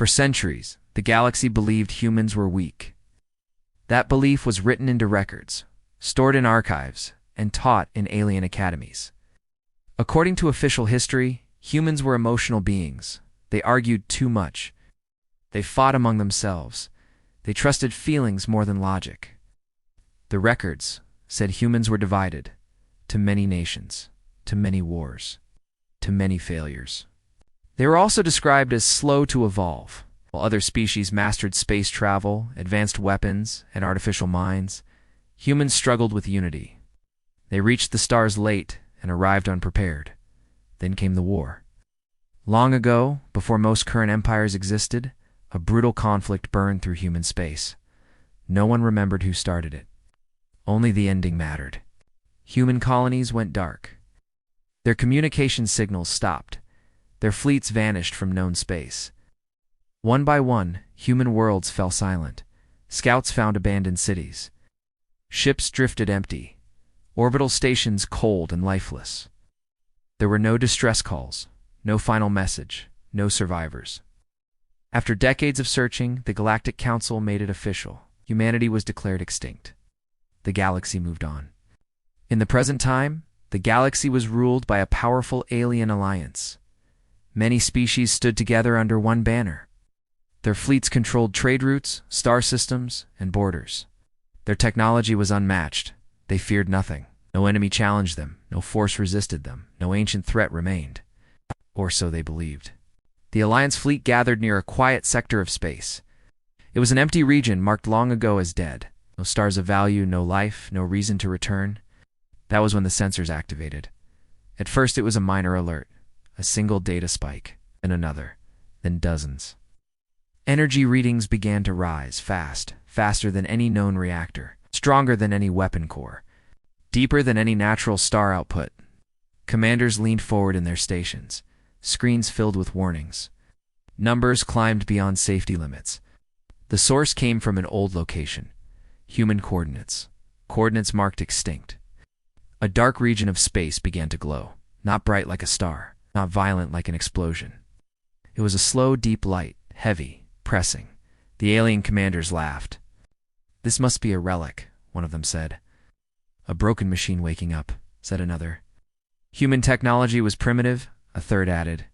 For centuries, the galaxy believed humans were weak. That belief was written into records, stored in archives, and taught in alien academies. According to official history, humans were emotional beings. They argued too much. They fought among themselves. They trusted feelings more than logic. The records said humans were divided to many nations, to many wars, to many failures. They were also described as slow to evolve. While other species mastered space travel, advanced weapons, and artificial minds, humans struggled with unity. They reached the stars late and arrived unprepared. Then came the war. Long ago, before most current empires existed, a brutal conflict burned through human space. No one remembered who started it. Only the ending mattered. Human colonies went dark. Their communication signals stopped. Their fleets vanished from known space. One by one, human worlds fell silent. Scouts found abandoned cities. Ships drifted empty. Orbital stations cold and lifeless. There were no distress calls, no final message, no survivors. After decades of searching, the Galactic Council made it official. Humanity was declared extinct. The galaxy moved on. In the present time, the galaxy was ruled by a powerful alien alliance. Many species stood together under one banner. Their fleets controlled trade routes, star systems, and borders. Their technology was unmatched. They feared nothing. No enemy challenged them. No force resisted them. No ancient threat remained. Or so they believed. The Alliance fleet gathered near a quiet sector of space. It was an empty region marked long ago as dead. No stars of value, no life, no reason to return. That was when the sensors activated. At first it was a minor alert. A single data spike, then another, then dozens. Energy readings began to rise fast, faster than any known reactor, stronger than any weapon core, deeper than any natural star output. Commanders leaned forward in their stations, screens filled with warnings. Numbers climbed beyond safety limits. The source came from an old location, human coordinates, coordinates marked extinct. A dark region of space began to glow, not bright like a star, not violent like an explosion. It was a slow, deep light, heavy, pressing. The alien commanders laughed. "This must be a relic," one of them said. "A broken machine waking up," said another. "Human technology was primitive," a third added.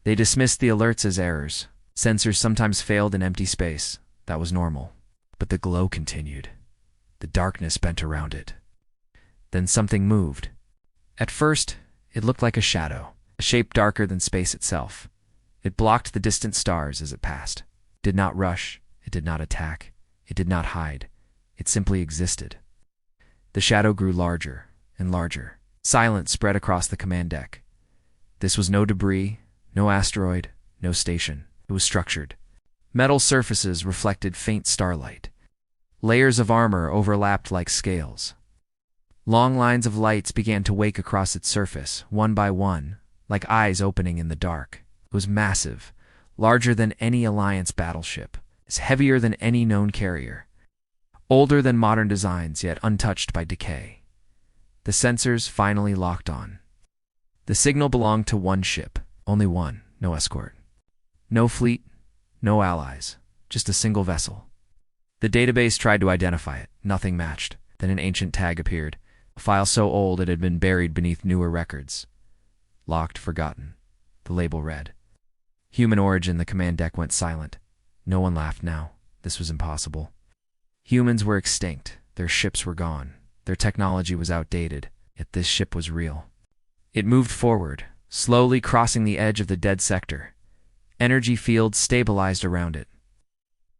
They dismissed the alerts as errors. Sensors sometimes failed in empty space. That was normal. But the glow continued. The darkness bent around it. Then something moved. At first, it looked like a shadow, a shape darker than space itself. It blocked the distant stars as it passed. It did not rush. It did not attack. It did not hide. It simply existed. The shadow grew larger and larger. Silence spread across the command deck. This was no debris, no asteroid, no station. It was structured. Metal surfaces reflected faint starlight. Layers of armor overlapped like scales. Long lines of lights began to wake across its surface, one by one, like eyes opening in the dark. It was massive, larger than any Alliance battleship, as heavier than any known carrier. Older than modern designs, yet untouched by decay. The sensors finally locked on. The signal belonged to one ship, only one, no escort. No fleet, no allies, just a single vessel. The database tried to identify it. Nothing matched. Then an ancient tag appeared, a file so old it had been buried beneath newer records. Locked, forgotten. The label read. Human origin. The command deck went silent. No one laughed now. This was impossible. Humans were extinct. Their ships were gone. Their technology was outdated. Yet this ship was real. It moved forward, slowly crossing the edge of the dead sector. Energy fields stabilized around it.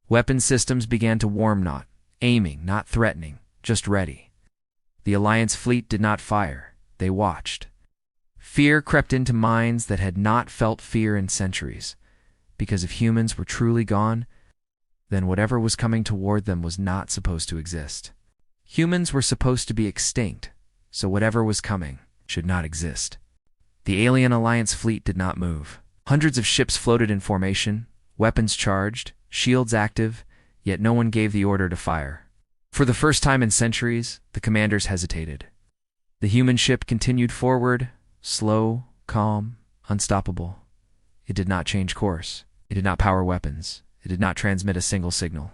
Weapon systems began to warm, not aiming, not threatening, just ready. The Alliance fleet did not fire. They watched. Fear crept into minds that had not felt fear in centuries. Because if humans were truly gone, then whatever was coming toward them was not supposed to exist. Humans were supposed to be extinct, so whatever was coming should not exist. The alien Alliance fleet did not move. Hundreds of ships floated in formation, weapons charged, shields active, yet no one gave the order to fire. For the first time in centuries, the commanders hesitated. The human ship continued forward, slow, calm, unstoppable. It did not change course. It did not power weapons. It did not transmit a single signal.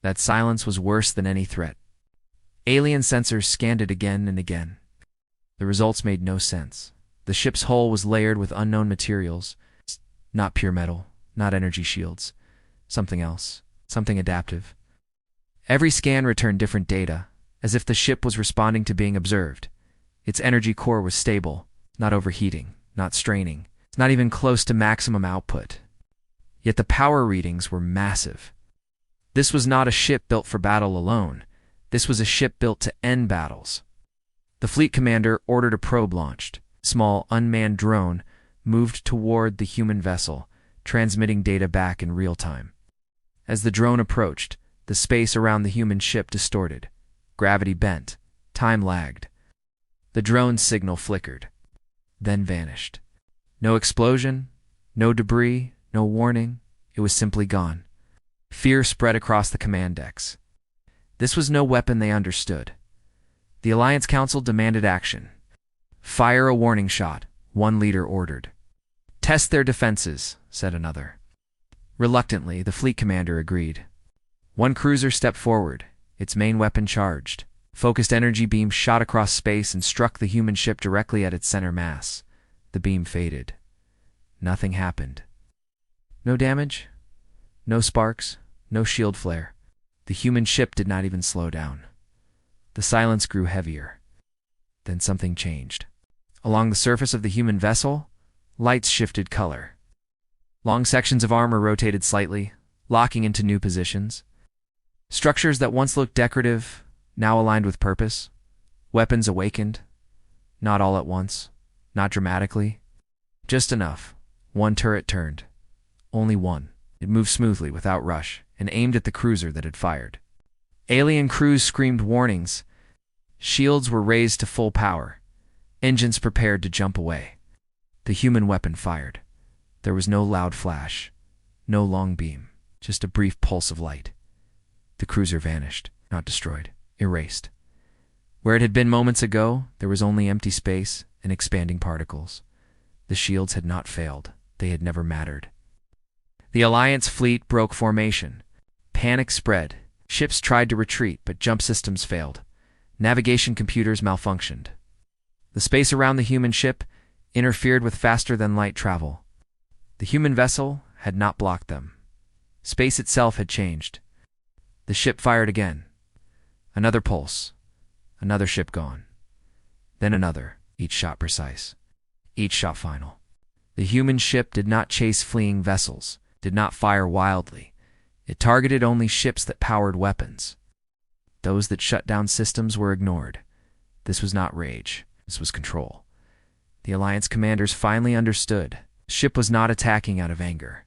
That silence was worse than any threat. Alien sensors scanned it again and again. The results made no sense. The ship's hull was layered with unknown materials. Not pure metal, not energy shields. Something else, something adaptive. Every scan returned different data, as if the ship was responding to being observed. Its energy core was stable, not overheating, not straining, not even close to maximum output. Yet the power readings were massive. This was not a ship built for battle alone. This was a ship built to end battles. The fleet commander ordered a probe launched. A small, unmanned drone moved toward the human vessel, transmitting data back in real time. As the drone approached, the space around the human ship distorted. Gravity bent. Time lagged. The drone's signal flickered, then vanished. No explosion, no debris, no warning. It was simply gone. Fear spread across the command decks. This was no weapon they understood. The Alliance Council demanded action. Fire a warning shot, one leader ordered. Test their defenses, said another. Reluctantly, the fleet commander agreed. One cruiser stepped forward, its main weapon charged. Focused energy beam shot across space and struck the human ship directly at its center mass. The beam faded. Nothing happened. No damage, no sparks, no shield flare. The human ship did not even slow down. The silence grew heavier. Then something changed. Along the surface of the human vessel, lights shifted color. Long sections of armor rotated slightly, locking into new positions. Structures that once looked decorative now aligned with purpose. Weapons awakened. Not all at once. Not dramatically. Just enough. One turret turned. Only one. It moved smoothly without rush and aimed at the cruiser that had fired. Alien crews screamed warnings. Shields were raised to full power. Engines prepared to jump away. The human weapon fired. There was no loud flash. No long beam. Just a brief pulse of light. The cruiser vanished. Not destroyed. Erased. Where it had been moments ago, there was only empty space and expanding particles. The shields had not failed. They had never mattered. The Alliance fleet broke formation. Panic spread. Ships tried to retreat, but jump systems failed. Navigation computers malfunctioned. The space around the human ship interfered with faster-than-light travel. The human vessel had not blocked them. Space itself had changed. The ship fired again. Another pulse. Another ship gone. Then another, each shot precise. Each shot final. The human ship did not chase fleeing vessels, did not fire wildly. It targeted only ships that powered weapons. Those that shut down systems were ignored. This was not rage. This was control. The Alliance commanders finally understood. The ship was not attacking out of anger.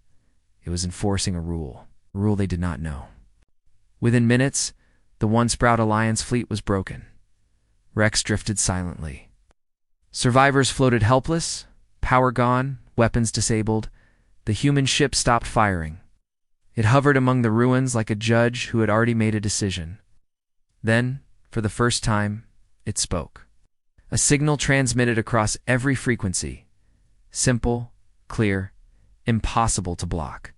It was enforcing a rule they did not know. Within minutes, the one-sprout Alliance fleet was broken. Wrecks drifted silently. Survivors floated helpless, power gone, weapons disabled. The human ship stopped firing. It hovered among the ruins like a judge who had already made a decision. Then, for the first time, it spoke. A signal transmitted across every frequency. Simple, clear, impossible to block.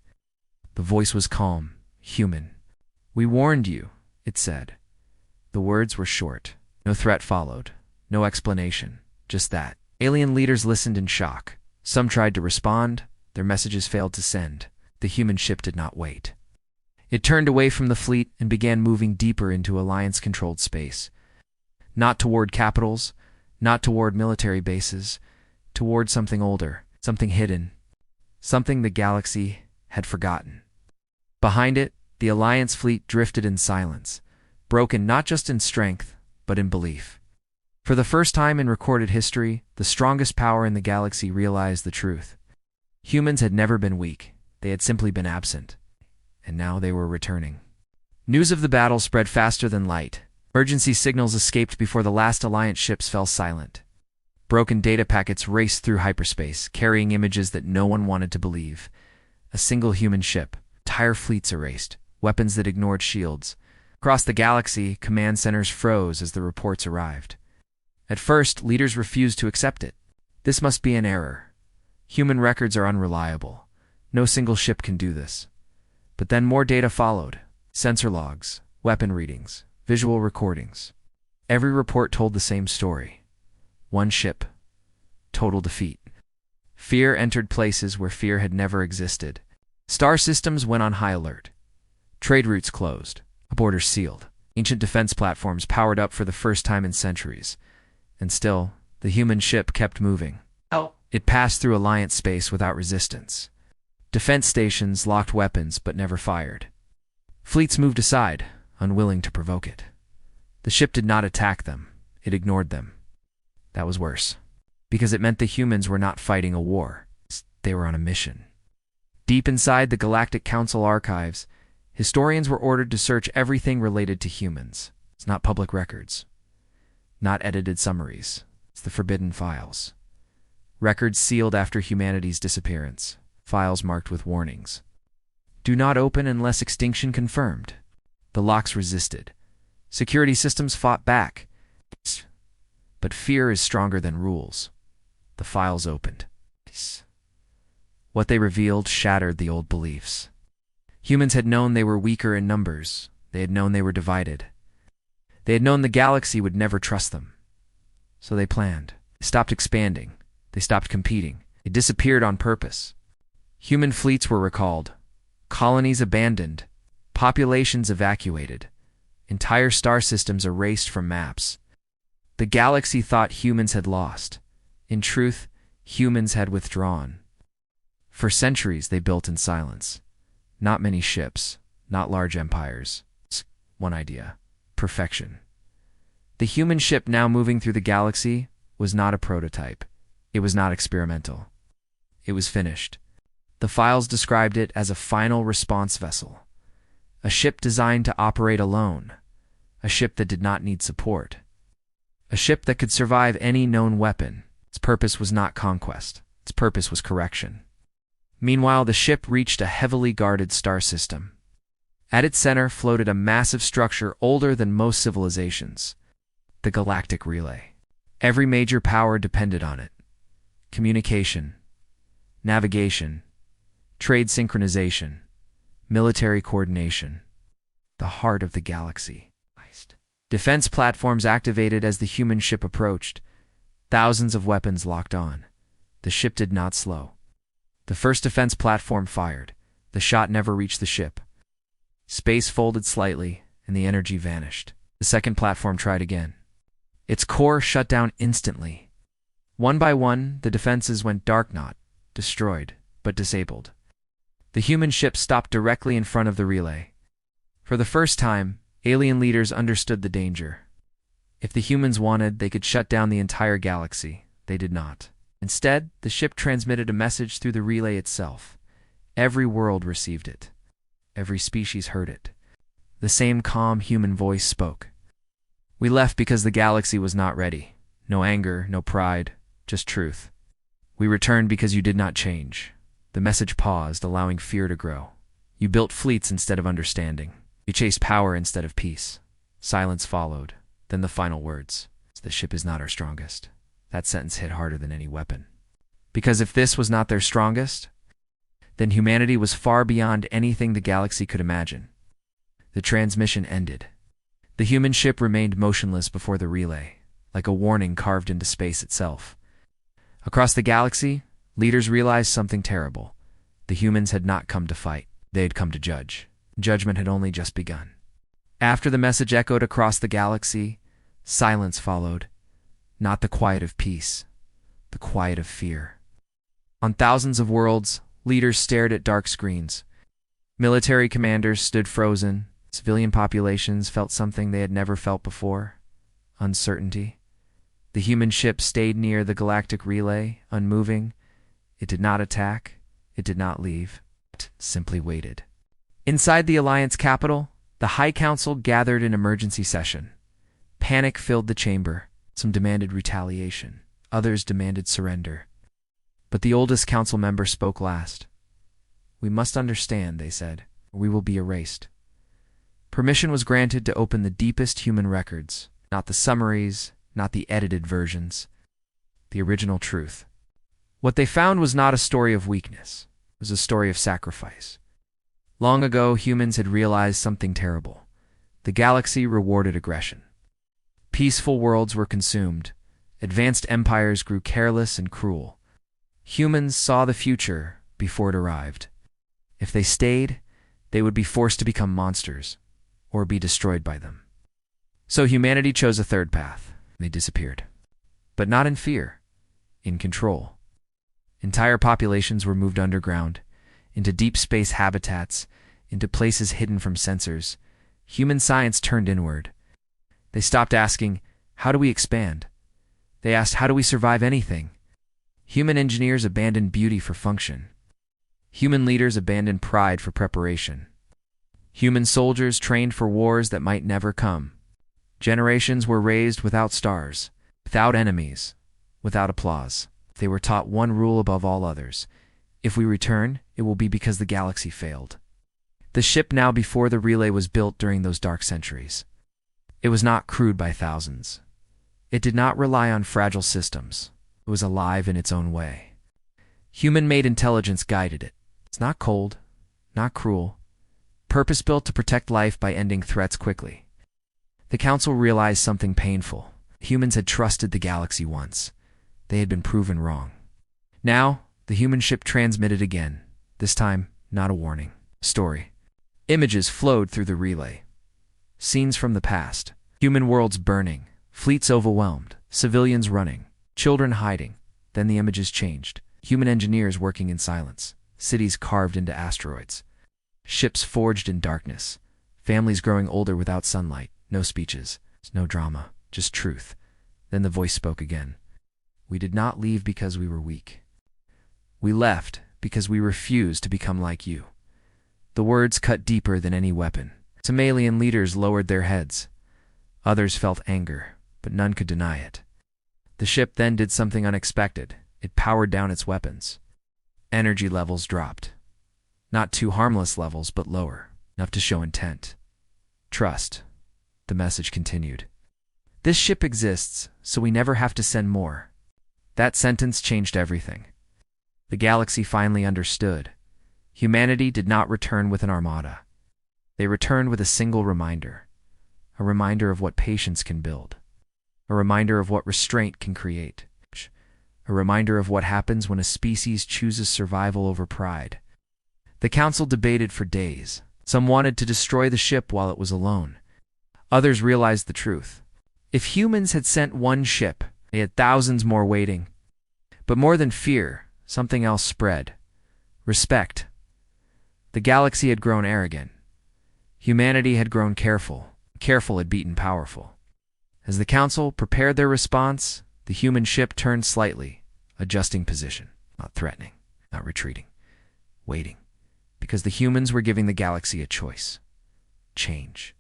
The voice was calm, human. "We warned you," it said. The words were short. No threat followed. No explanation. Just that. Alien leaders listened in shock. Some tried to respond. Their messages failed to send. The human ship did not wait. It turned away from the fleet and began moving deeper into Alliance-controlled space. Not toward capitals, not toward military bases, toward something older, something hidden, something the galaxy had forgotten. Behind it, the Alliance fleet drifted in silence, broken not just in strength, but in belief. For the first time in recorded history, the strongest power in the galaxy realized the truth. Humans had never been weak. They had simply been absent. And now they were returning. News of the battle spread faster than light. Emergency signals escaped before the last Alliance ships fell silent. Broken data packets raced through hyperspace, carrying images that no one wanted to believe. A single human ship, entire fleets erased, weapons that ignored shields. Across the galaxy, command centers froze as the reports arrived. At first, leaders refused to accept it. This must be an error. Human records are unreliable. No single ship can do this. But then more data followed. Sensor logs, weapon readings, visual recordings. Every report told the same story. One ship. Total defeat. Fear entered places where fear had never existed. Star systems went on high alert. Trade routes closed. Borders sealed. Ancient defense platforms powered up for the first time in centuries. And still, the human ship kept moving. It passed through Alliance space without resistance. Defense stations locked weapons but never fired. Fleets moved aside, unwilling to provoke it. The ship did not attack them. It ignored them. That was worse, because it meant the humans were not fighting a war. They were on a mission. Deep inside the Galactic Council archives, historians were ordered to search everything related to humans. It's not public records, not edited summaries. It's the forbidden files. Records sealed after humanity's disappearance. Files marked with warnings. Do not open unless extinction confirmed. The locks resisted. Security systems fought back. But fear is stronger than rules. The files opened. What they revealed shattered the old beliefs. Humans had known they were weaker in numbers. They had known they were divided. They had known the galaxy would never trust them. So they planned. They stopped expanding. They stopped competing. They disappeared on purpose. Human fleets were recalled. Colonies abandoned. Populations evacuated. Entire star systems erased from maps. The galaxy thought humans had lost. In truth, humans had withdrawn. For centuries they built in silence. Not many ships, not large empires. One idea: perfection. The human ship now moving through the galaxy was not a prototype. It was not experimental. It was finished. The files described it as a final response vessel. A ship designed to operate alone. A ship that did not need support. A ship that could survive any known weapon. Its purpose was not conquest. Its purpose was correction. Meanwhile, the ship reached a heavily guarded star system. At its center floated a massive structure older than most civilizations. The Galactic Relay. Every major power depended on it. Communication, navigation, trade synchronization, military coordination. The heart of the galaxy. Defense platforms activated as the human ship approached. Thousands of weapons locked on. The ship did not slow. The first defense platform fired. The shot never reached the ship. Space folded slightly, and the energy vanished. The second platform tried again. Its core shut down instantly. One by one, the defenses went dark, not destroyed, but disabled. The human ship stopped directly in front of the relay. For the first time, alien leaders understood the danger. If the humans wanted, they could shut down the entire galaxy. They did not. Instead, the ship transmitted a message through the relay itself. Every world received it. Every species heard it. The same calm human voice spoke. We left because the galaxy was not ready. No anger, no pride, just truth. We returned because you did not change. The message paused, allowing fear to grow. You built fleets instead of understanding. You chased power instead of peace. Silence followed. Then the final words. The ship is not our strongest. That sentence hit harder than any weapon. Because if this was not their strongest, then humanity was far beyond anything the galaxy could imagine. The transmission ended. The human ship remained motionless before the relay, like a warning carved into space itself. Across the galaxy, leaders realized something terrible. The humans had not come to fight. They had come to judge. Judgment had only just begun. After the message echoed across the galaxy, silence followed. Not the quiet of peace, the quiet of fear. On thousands of worlds, leaders stared at dark screens. Military commanders stood frozen. Civilian populations felt something they had never felt before: uncertainty. The human ship stayed near the galactic relay, unmoving. It did not attack. It did not leave. It simply waited. Inside the Alliance capital, the High Council gathered in emergency session. Panic filled the chamber. Some demanded retaliation. Others demanded surrender. But the oldest council member spoke last. We must understand, they said, or we will be erased. Permission was granted to open the deepest human records, not the summaries, not the edited versions, the original truth. What they found was not a story of weakness. was a story of sacrifice. Long ago, humans had realized something terrible. The galaxy rewarded aggression. Peaceful worlds were consumed. Advanced empires grew careless and cruel. Humans saw the future before it arrived. If they stayed, they would be forced to become monsters, or be destroyed by them. So humanity chose a third path. They disappeared. But not in fear, in control. Entire populations were moved underground, into deep space habitats, into places hidden from sensors. Human science turned inward. They stopped asking, how do we expand? They asked, how do we survive anything? Human engineers abandoned beauty for function. Human leaders abandoned pride for preparation. Human soldiers trained for wars that might never come. Generations were raised without stars, without enemies, without applause. They were taught one rule above all others. If we return, it will be because the galaxy failed. The ship now before the relay was built during those dark centuries. It was not crewed by thousands. It did not rely on fragile systems. It was alive in its own way. Human-made intelligence guided it. It's not cold, not cruel. Purpose-built to protect life by ending threats quickly. The Council realized something painful. Humans had trusted the galaxy once. They had been proven wrong. Now, the human ship transmitted again. This time, not a warning. Story. Images flowed through the relay. Scenes from the past. Human worlds burning. Fleets overwhelmed. Civilians running. Children hiding. Then the images changed. Human engineers working in silence. Cities carved into asteroids. Ships forged in darkness. Families growing older without sunlight. No speeches. No drama. Just truth. Then the voice spoke again. We did not leave because we were weak. We left because we refused to become like you. The words cut deeper than any weapon. Some alien leaders lowered their heads. Others felt anger, but none could deny it. The ship then did something unexpected. It powered down its weapons. Energy levels dropped. Not too harmless levels, but lower, enough to show intent. Trust. The message continued. This ship exists, so we never have to send more. That sentence changed everything. The galaxy finally understood. Humanity did not return with an armada. They returned with a single reminder. A reminder of what patience can build. A reminder of what restraint can create. A reminder of what happens when a species chooses survival over pride. The Council debated for days. Some wanted to destroy the ship while it was alone. Others realized the truth. If humans had sent one ship, they had thousands more waiting. But more than fear, something else spread. Respect. The galaxy had grown arrogant. Humanity had grown careful. Careful had beaten powerful. As the Council prepared their response, the human ship turned slightly, adjusting position, not threatening, not retreating, waiting, because the humans were giving the galaxy a choice. Change.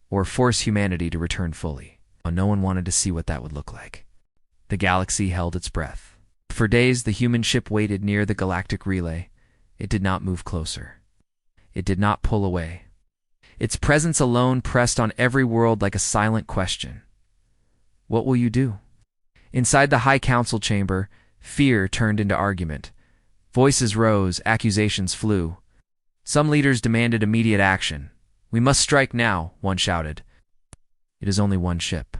Or force humanity to return fully. No one wanted to see what that would look like. The galaxy held its breath. For days, the human ship waited near the galactic relay. It did not move closer. It did not pull away. Its presence alone pressed on every world like a silent question. What will you do? Inside the High Council chamber, fear turned into argument. Voices rose, accusations flew. Some leaders demanded immediate action. We must strike now, one shouted. It is only one ship.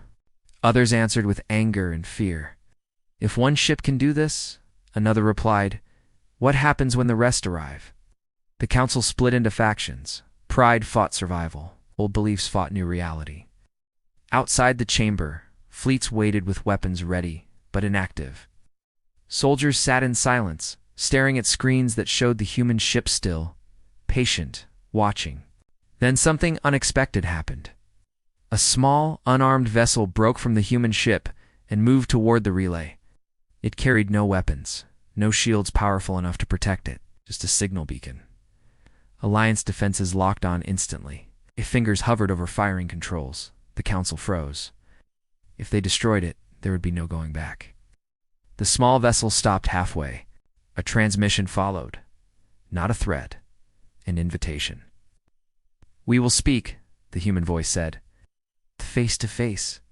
Others answered with anger and fear. If one ship can do this, another replied, what happens when the rest arrive? The Council split into factions. Pride fought survival. Old beliefs fought new reality. Outside the chamber, fleets waited with weapons ready, but inactive. Soldiers sat in silence, staring at screens that showed the human ship still, patient, watching. Then something unexpected happened. A small, unarmed vessel broke from the human ship and moved toward the relay. It carried no weapons, no shields powerful enough to protect it, just a signal beacon. Alliance defenses locked on instantly. If fingers hovered over firing controls, the Council froze. If they destroyed it, there would be no going back. The small vessel stopped halfway. A transmission followed. Not a threat, an invitation. We will speak, the human voice said. Face to face.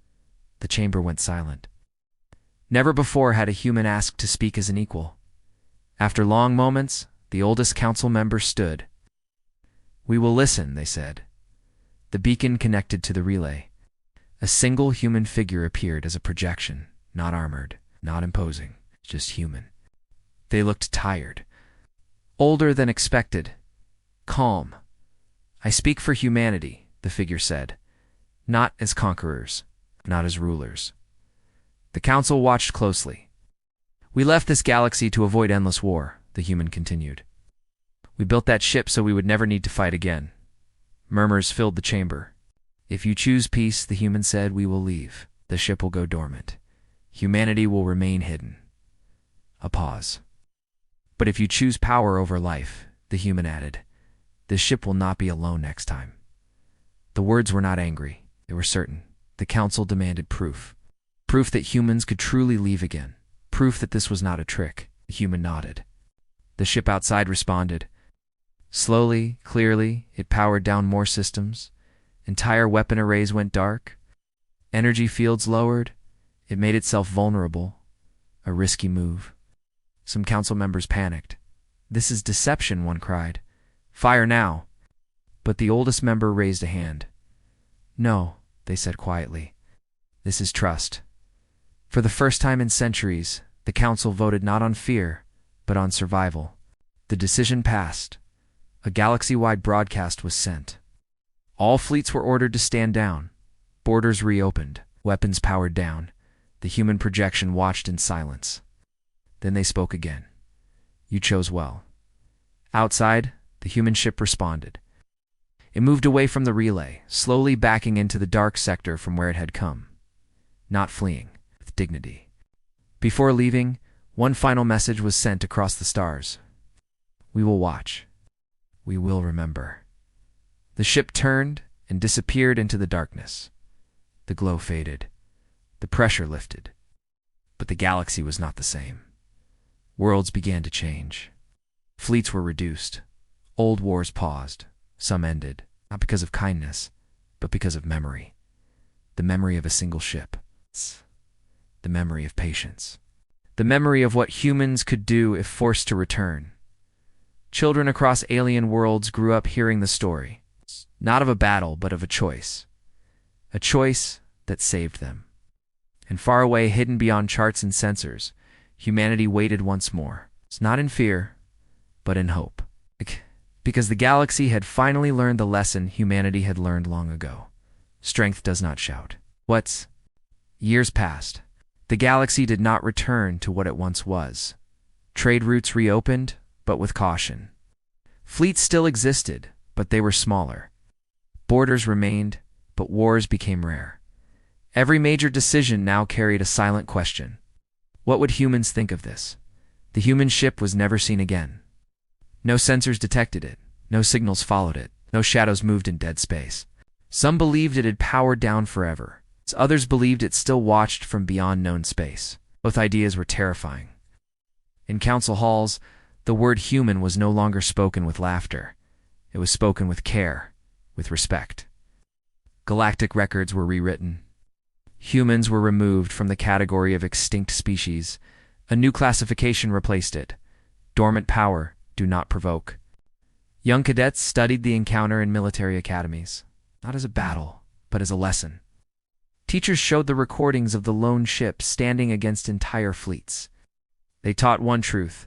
The chamber went silent. Never before had a human asked to speak as an equal. After long moments, The oldest council member stood. "We will listen," they said. The beacon connected to the relay. A single human figure appeared as a projection, not armored, not imposing, just human. They looked tired, older than expected, calm. "I speak for humanity," the figure said, "not as conquerors, not as rulers." The council watched closely. "We left this galaxy to avoid endless war," the human continued. "We built that ship so we would never need to fight again." Murmurs filled the chamber. "If you choose peace," the human said, "we will leave. The ship will go dormant. Humanity will remain hidden." A pause. "But if you choose power over life," the human added, "the ship will not be alone next time." The words were not angry. They were certain. The council demanded proof. Proof that humans could truly leave again. Proof that this was not a trick. The human nodded. The ship outside responded. Slowly, clearly, it powered down more systems. Entire weapon arrays went dark. Energy fields lowered. It made itself vulnerable. A risky move. Some council members panicked. "This is deception," one cried. "Fire now." But the oldest member raised a hand. "No," they said quietly. "This is trust." For the first time in centuries, the council voted not on fear, but on survival. The decision passed. A galaxy-wide broadcast was sent. All fleets were ordered to stand down. Borders reopened. Weapons powered down. The human projection watched in silence. Then they spoke again. "You chose well." Outside, the human ship responded. It moved away from the relay, slowly backing into the dark sector from where it had come. Not fleeing, with dignity. Before leaving, one final message was sent across the stars. "We will watch. We will remember." The ship turned and disappeared into the darkness. The glow faded. The pressure lifted. But the galaxy was not the same. Worlds began to change. Fleets were reduced. Old wars paused. Some ended, not because of kindness, but because of memory. The memory of a single ship. The memory of patience. The memory of what humans could do if forced to return. Children across alien worlds grew up hearing the story, not of a battle, but of a choice. A choice that saved them. And far away, hidden beyond charts and sensors, humanity waited once more. It's not in fear, but in hope. Because the galaxy had finally learned the lesson humanity had learned long ago. Strength does not shout. Years passed. The galaxy did not return to what it once was. Trade routes reopened, but with caution. Fleets still existed, but they were smaller. Borders remained, but wars became rare. Every major decision now carried a silent question. What would humans think of this? The human ship was never seen again. No sensors detected it. No signals followed it. No shadows moved in dead space. Some believed it had powered down forever. Others believed it still watched from beyond known space. Both ideas were terrifying. In council halls, the word human was no longer spoken with laughter. It was spoken with care, with respect. Galactic records were rewritten. Humans were removed from the category of extinct species. A new classification replaced it. Dormant power, do not provoke. Young cadets studied the encounter in military academies, not as a battle, but as a lesson. Teachers showed the recordings of the lone ship standing against entire fleets. They taught one truth: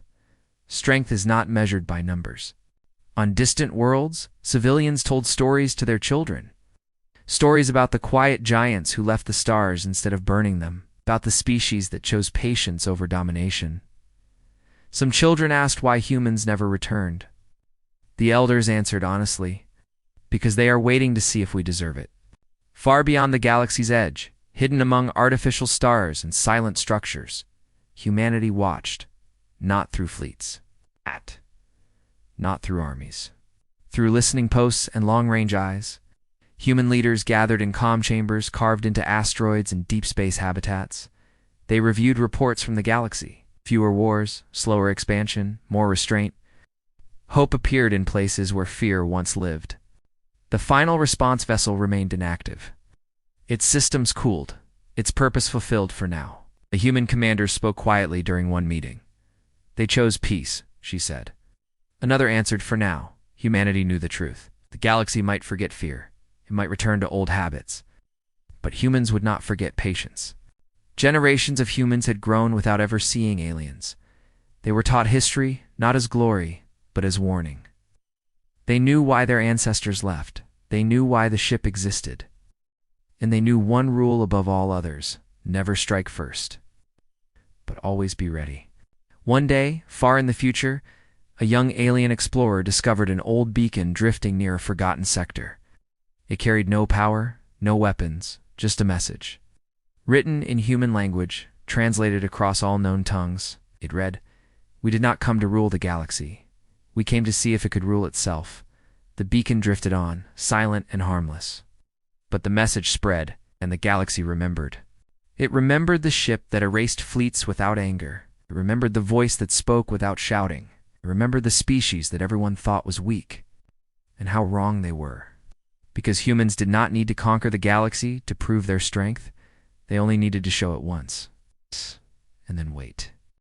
strength is not measured by numbers. On distant worlds, civilians told stories to their children. Stories about the quiet giants who left the stars instead of burning them, about the species that chose patience over domination. Some children asked why humans never returned. The elders answered honestly, because they are waiting to see if we deserve it. Far beyond the galaxy's edge, hidden among artificial stars and silent structures, humanity watched, not through fleets, not through armies. Through listening posts and long-range eyes, human leaders gathered in comm chambers carved into asteroids and deep space habitats. They reviewed reports from the galaxy. Fewer wars, slower expansion, more restraint. Hope appeared in places where fear once lived. The final response vessel remained inactive. Its systems cooled, its purpose fulfilled for now. A human commander spoke quietly during one meeting. They chose peace, she said. Another answered, for now, humanity knew the truth. The galaxy might forget fear. It might return to old habits. But humans would not forget patience. Generations of humans had grown without ever seeing aliens. They were taught history, not as glory, but as warning. They knew why their ancestors left. They knew why the ship existed. And they knew one rule above all others: never strike first. But always be ready. One day, far in the future, a young alien explorer discovered an old beacon drifting near a forgotten sector. It carried no power, no weapons, just a message. Written in human language, translated across all known tongues, it read, "We did not come to rule the galaxy. We came to see if it could rule itself." The beacon drifted on, silent and harmless. But the message spread, and the galaxy remembered. It remembered the ship that erased fleets without anger. It remembered the voice that spoke without shouting. It remembered the species that everyone thought was weak. And how wrong they were. Because humans did not need to conquer the galaxy to prove their strength. They only needed to show it once. And then wait.